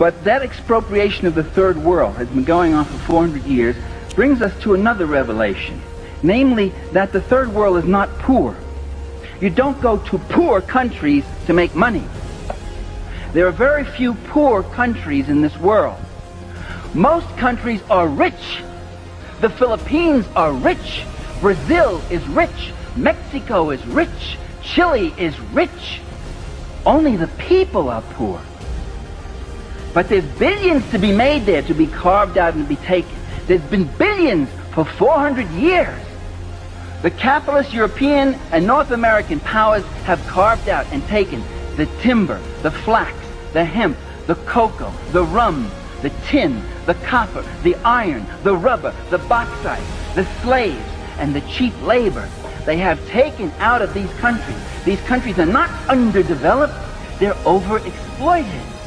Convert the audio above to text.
But that expropriation of the third world has been going on for 400 years, brings us to another revelation, namely that the third world is not poor. You don't go to poor countries to make money. There are very few poor countries in this world. Most countries are rich. The Philippines are rich. Brazil is rich. Mexico is rich. Chile is rich. Only the people are poor. But there's billions to be made there, to be carved out and to be taken. There's been billions for 400 years. The capitalist European and North American powers have carved out and taken the timber, the flax, the hemp, the cocoa, the rum, the tin, the copper, the iron, the rubber, the bauxite, the slaves, and the cheap labor. They have taken out of these countries. These countries are not underdeveloped, they're overexploited.